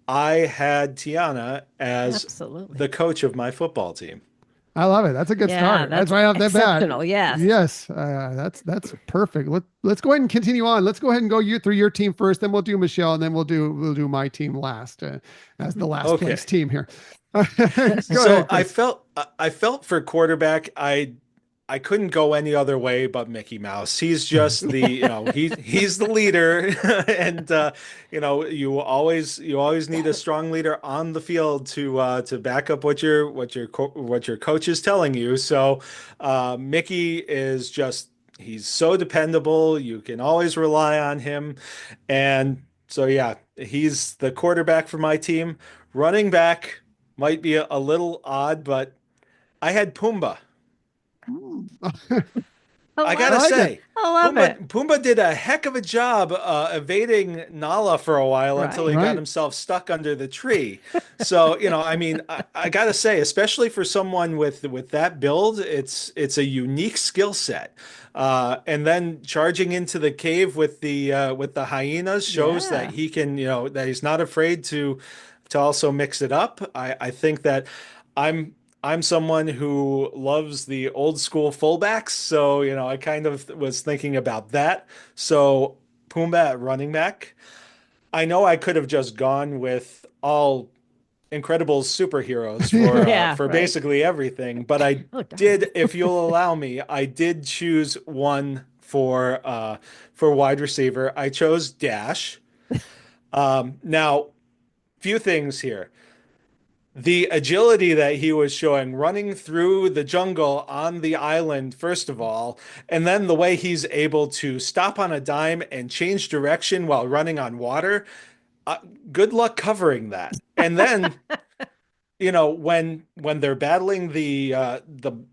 I had Tiana as the coach of my football team. I love it. That's a good start. That's right off the bat. Yes. That's perfect. Let's go ahead and continue on. Let's go ahead and go through your team first, then we'll do Michelle, and then we'll do my team last as the last place team here. So I felt for quarterback, I couldn't go any other way but Mickey Mouse. He's just he's the leader, and you always need a strong leader on the field to back up what your coach is telling you. So Mickey is just, he's so dependable. You can always rely on him, and so yeah, he's the quarterback for my team. Running back might be a little odd, but I had Pumbaa. I gotta say, Pumbaa did a heck of a job evading Nala for a while until he got himself stuck under the tree. So, I gotta say, especially for someone with that build, it's a unique skill set. And then charging into the cave with the hyenas shows that he can, that he's not afraid to also mix it up. I think that I'm someone who loves the old school fullbacks, so I kind of was thinking about that. So Pumbaa at running back. I know I could have just gone with all Incredibles superheroes for basically everything, but I did, if you'll allow me, I did choose one for wide receiver. I chose Dash. Now, few things here. The agility that he was showing running through the jungle on the island, first of all, and then the way he's able to stop on a dime and change direction while running on water. Good luck covering that. And then, when they're battling the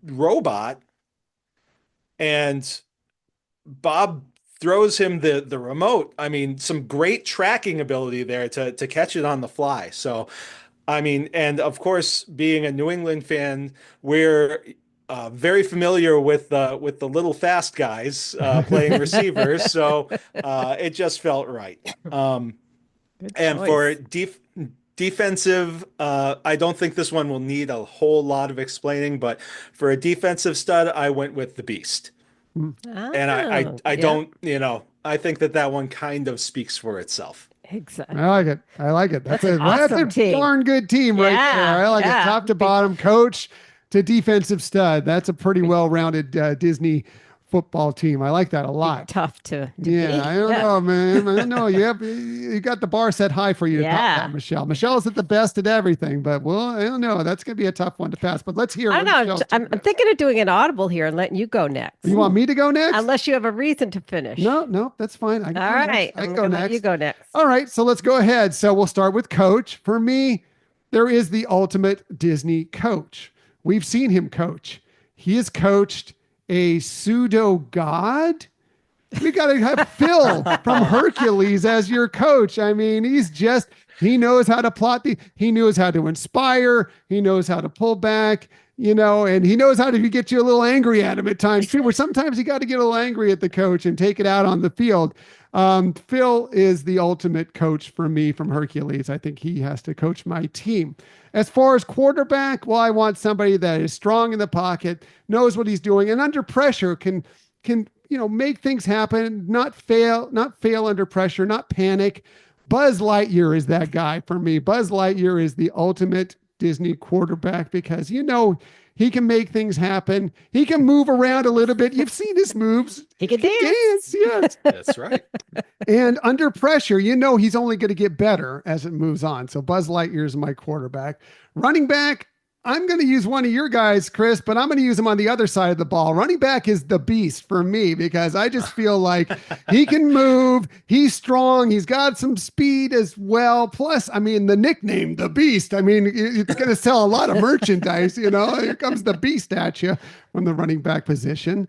robot and Bob throws him the remote, some great tracking ability there to catch it on the fly. So, and of course, being a New England fan, we're very familiar with the little fast guys playing receivers, so it just felt right. And for defensive, I don't think this one will need a whole lot of explaining, but for a defensive stud, I went with the Beast. And I don't, I think that one kind of speaks for itself. Exactly. I like it. That's a awesome team. Darn good team right there. I like it. Top to bottom, coach to defensive stud. That's a pretty well-rounded Disney football team. I like that a lot. Tough to beat. I don't know, man. I don't know. You got the bar set high for you to top that, Michelle. Michelle's at the best at everything, but I don't know. That's going to be a tough one to pass. But let's hear. I don't know. I'm thinking of doing an audible here and letting you go next. You want me to go next? Unless you have a reason to finish. No, that's fine. All right. I can go next. You go next. All right. So let's go ahead. So we'll start with coach. For me, there is the ultimate Disney coach. We've seen him coach. He has coached a pseudo god. We got to have Phil from Hercules as your coach. He knows how to plot he knows how to inspire. He knows how to pull back, and he knows how to get you a little angry at him at times too, where sometimes you got to get a little angry at the coach and take it out on the field. Phil is the ultimate coach for me from Hercules. I think he has to coach my team. As far as quarterback, well, I want somebody that is strong in the pocket, knows what he's doing, and under pressure can make things happen, not fail under pressure, not panic. Buzz Lightyear is that guy for me. Buzz Lightyear is the ultimate Disney quarterback because he can make things happen. He can move around a little bit. You've seen his moves. He can dance. Yes. That's right. And under pressure, he's only going to get better as it moves on. So Buzz Lightyear is my quarterback. Running back, I'm going to use one of your guys, Chris, but I'm going to use him on the other side of the ball. Running back is the beast for me because I just feel like he can move. He's strong. He's got some speed as well. Plus, the nickname, the beast, it's going to sell a lot of merchandise. Here comes the beast at you from the running back position.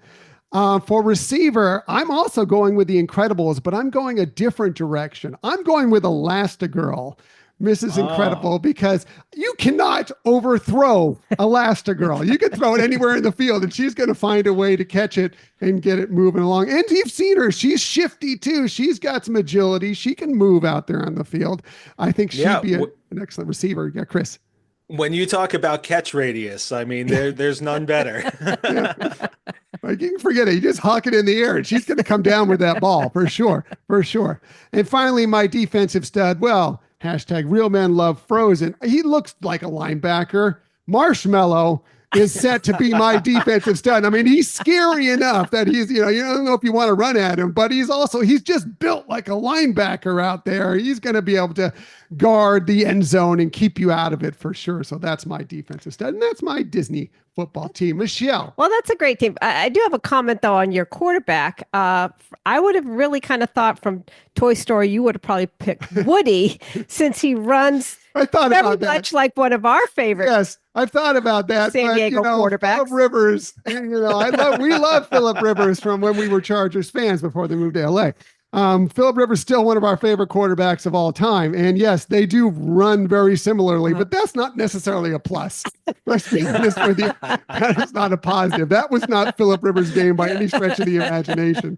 For receiver, I'm also going with the Incredibles, but I'm going a different direction. I'm going with Elastigirl. Mrs. Incredible, because you cannot overthrow Elastigirl. You can throw it anywhere in the field and she's going to find a way to catch it and get it moving along. And you've seen her. She's shifty too. She's got some agility. She can move out there on the field. I think she'd be an excellent receiver. Yeah, Chris. When you talk about catch radius, there's none better. Like, you can forget it. You just hawk it in the air and she's going to come down with that ball for sure. For sure. And finally, my defensive stud. Well, hashtag real men love Frozen. He looks like a linebacker. Marshmallow is set to be my defensive stud. He's scary enough that he's, you don't know if you want to run at him, but he's just built like a linebacker out there. He's going to be able to guard the end zone and keep you out of it for sure. So that's my defensive stud. And that's my Disney football team. Michelle. Well, that's a great team. I do have a comment though on your quarterback. I would have really kind of thought from Toy Story, you would have probably picked Woody since he runs very much like one of our favorites. Yes, I've thought about that. San Diego quarterbacks. Phillip Rivers. We love Phillip Rivers from when we were Chargers fans before they moved to LA. Phillip Rivers is still one of our favorite quarterbacks of all time. And yes, they do run very similarly, but that's not necessarily a plus. Let's be honest with you. That is not a positive. That was not Phillip Rivers' game by any stretch of the imagination.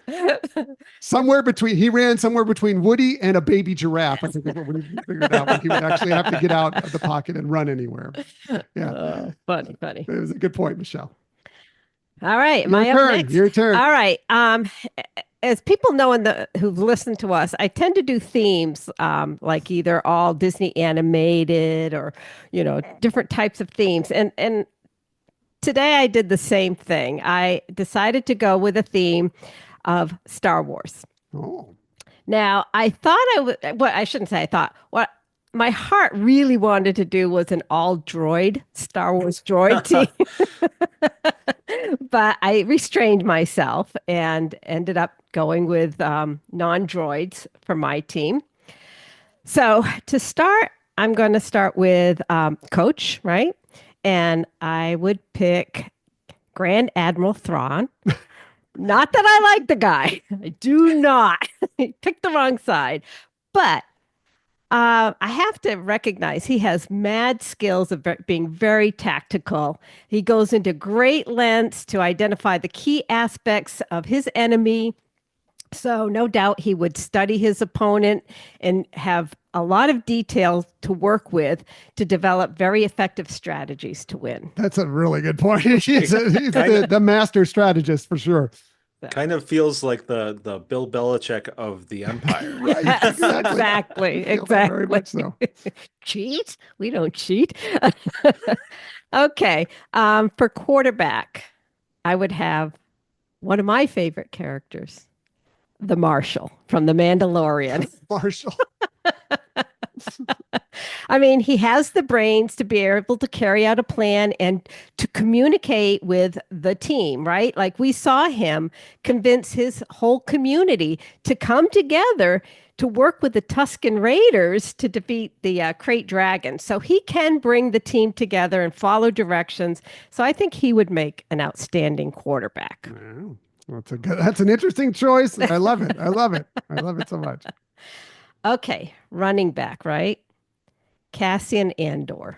He ran somewhere between Woody and a baby giraffe. I think that's what we figured out when he would actually have to get out of the pocket and run anywhere. Yeah. Funny. It was a good point, Michelle. All right. Your turn. All right. As people know who've listened to us, I tend to do themes like either all Disney animated or, different types of themes. And today I did the same thing. I decided to go with a theme of Star Wars. Oh. Now, I thought I shouldn't say I thought. What my heart really wanted to do was an all droid Star Wars droid team. But I restrained myself and ended up going with non-droids for my team. So to start, I'm going to start with Coach, right? And I would pick Grand Admiral Thrawn. Not that I like the guy. I do not. He picked the wrong side. But I have to recognize he has mad skills of being very tactical. He goes into great lengths to identify the key aspects of his enemy. So no doubt he would study his opponent and have a lot of details to work with to develop very effective strategies to win. That's a really good point. He's the master strategist for sure. Kind of feels like the Bill Belichick of the Empire. Right, exactly. Very much so. Cheat? We don't cheat. Okay. For quarterback, I would have one of my favorite characters, the Marshal from The Mandalorian. Marshal. He has the brains to be able to carry out a plan and to communicate with the team, right? Like we saw him convince his whole community to come together to work with the Tusken Raiders to defeat the Krayt Dragon. So he can bring the team together and follow directions. So I think he would make an outstanding quarterback. Wow. That's an interesting choice. I love it. I love it so much. Okay, running back, right? Cassian Andor.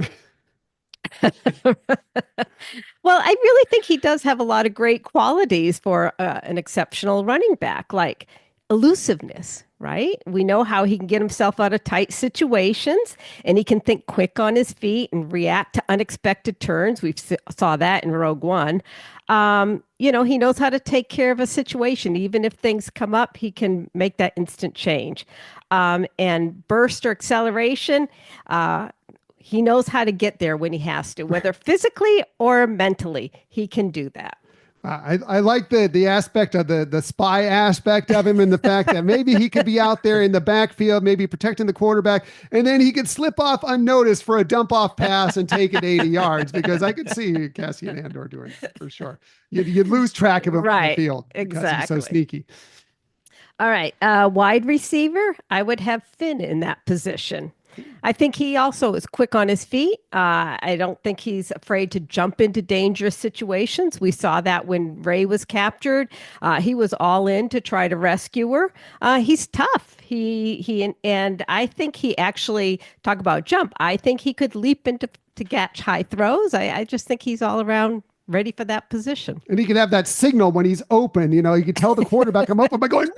Well, I really think he does have a lot of great qualities for an exceptional running back, like elusiveness, right? We know how he can get himself out of tight situations, and he can think quick on his feet and react to unexpected turns. We saw that in Rogue One. He knows how to take care of a situation. Even if things come up, he can make that instant change. And burst or acceleration, he knows how to get there when he has to, whether physically or mentally, he can do that. I like the aspect of the spy aspect of him, and the fact that maybe he could be out there in the backfield, maybe protecting the quarterback, and then he could slip off unnoticed for a dump off pass and take it 80 yards, because I could see Cassian Andor doing that for sure. You'd lose track of him on the field. Exactly. He's so sneaky. All right. Wide receiver, I would have Finn in that position. I think he also is quick on his feet. I don't think he's afraid to jump into dangerous situations. We saw that when Rey was captured. He was all in to try to rescue her. He's tough. And I think he actually, talk about jump, I think he could leap into to catch high throws. I just think he's all around ready for that position. And he can have that signal when he's open. You can tell the quarterback I'm open by going.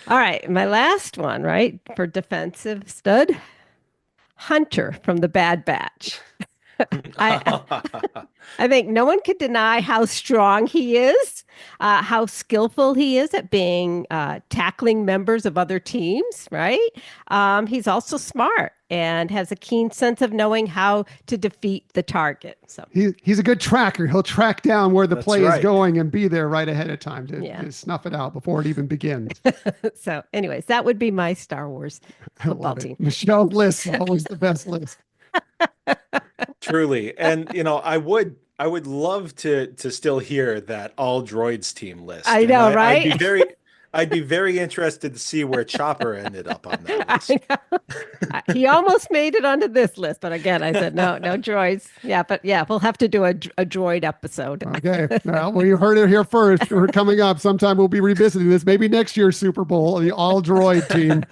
All right, my last one, right, for defensive stud, Hunter from the Bad Batch. I think no one can deny how strong he is, how skillful he is at being tackling members of other teams, right? He's also smart and has a keen sense of knowing how to defeat the target. So he's a good tracker. He'll track down where the play is going and be there right ahead of time to snuff it out before it even begins. So anyways, that would be my Star Wars football team. Michelle's list, always the best list. Truly. And I would love to still hear that all droids team list. I know, right? I'd be very interested to see where Chopper ended up on that list. I know. He almost made it onto this list, but again, I said no droids. Yeah, but we'll have to do a droid episode. Okay. Well, you heard it here first. We're coming up. Sometime we'll be revisiting this. Maybe next year's Super Bowl, the all droid team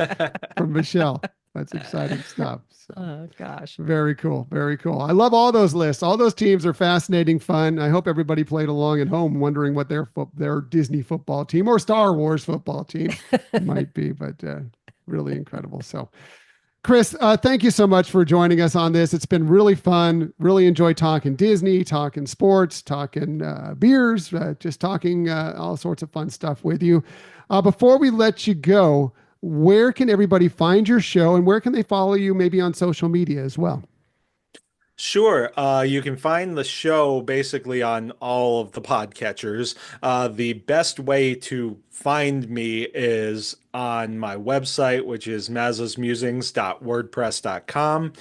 from Michelle. That's exciting stuff. So, oh gosh. Very cool. Very cool. I love all those lists. All those teams are fascinating, fun. I hope everybody played along at home wondering what their Disney football team or Star Wars football team might be, but really incredible. So Chris, thank you so much for joining us on this. It's been really fun. Really enjoyed talking Disney, talking sports, talking beers, just talking all sorts of fun stuff with you. Before we let you go, where can everybody find your show, and where can they follow you maybe on social media as well? Sure. You can find the show basically on all of the podcatchers. The best way to find me is on my website, which is mazasmusings.wordpress.com.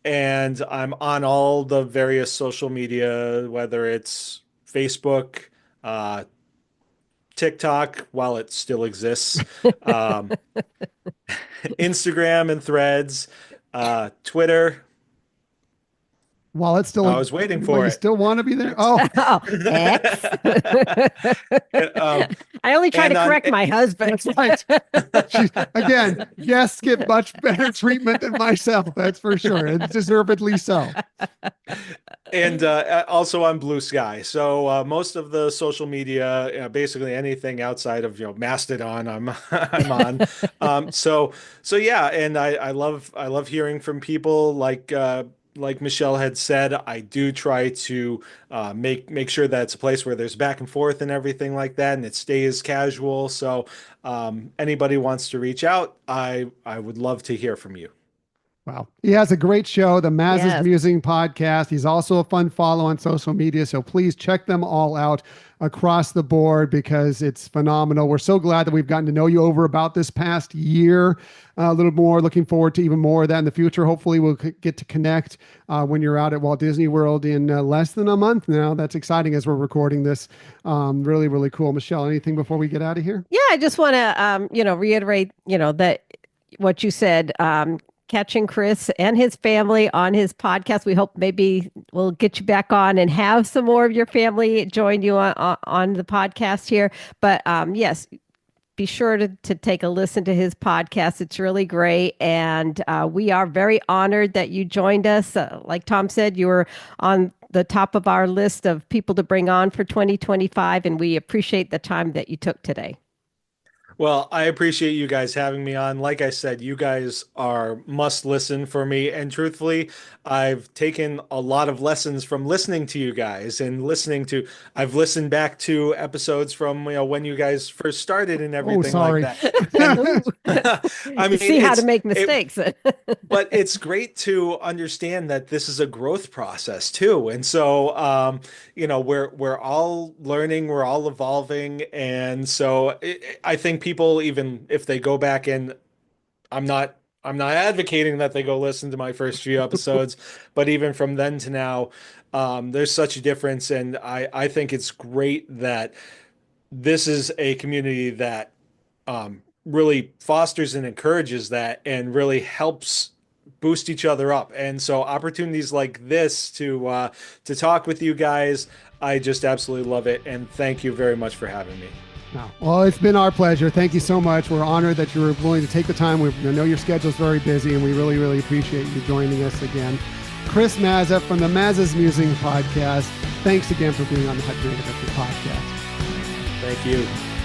And I'm on all the various social media, whether it's Facebook, TikTok, while it still exists, Instagram and Threads, Twitter. While it's still, I was waiting for it. You still want to be there? Oh, X. I only try to correct my husband. That's right. Again, guests get much better treatment than myself. That's for sure, and deservedly so. And also on Blue Sky. So most of the social media, basically anything outside of Mastodon, I'm on. So yeah, and I love hearing from people like Michelle had said. I do try to make sure that it's a place where there's back and forth and everything like that, and it stays casual. So anybody wants to reach out, I would love to hear from you. Wow. He has a great show, the Mazas Musings Podcast. He's also a fun follow on social media. So please check them all out across the board because it's phenomenal. We're so glad that we've gotten to know you over about this past year a little more. Looking forward to even more of that in the future. Hopefully we'll get to connect when you're out at Walt Disney World in less than a month now. That's exciting as we're recording this. Really, really cool. Michelle, anything before we get out of here? Yeah, I just want to, reiterate, that what you said, catching Chris and his family on his podcast. We hope maybe we'll get you back on and have some more of your family join you on the podcast here. But yes, be sure to take a listen to his podcast. It's really great. And we are very honored that you joined us. Like Tom said, you were on the top of our list of people to bring on for 2025, and we appreciate the time that you took today. Well, I appreciate you guys having me on. Like I said, you guys are must listen for me. And truthfully, I've taken a lot of lessons from listening to you guys and I've listened back to episodes from, when you guys first started and everything like that. I mean, see how to make mistakes. But it's great to understand that this is a growth process too. And so, we're all learning, we're all evolving. And so I think people, even if they go back and I'm not advocating that they go listen to my first few episodes, but even from then to now, there's such a difference. And I think it's great that this is a community that really fosters and encourages that and really helps boost each other up. And so opportunities like this to talk with you guys, I just absolutely love it. And thank you very much for having me. No. Well, it's been our pleasure. Thank you so much. We're honored that you were willing to take the time. I know your schedule is very busy, and we really, really appreciate you joining us again. Chris Maza from the Mazas Musings Podcast. Thanks again for being on the Hut Creative Podcast. Thank you.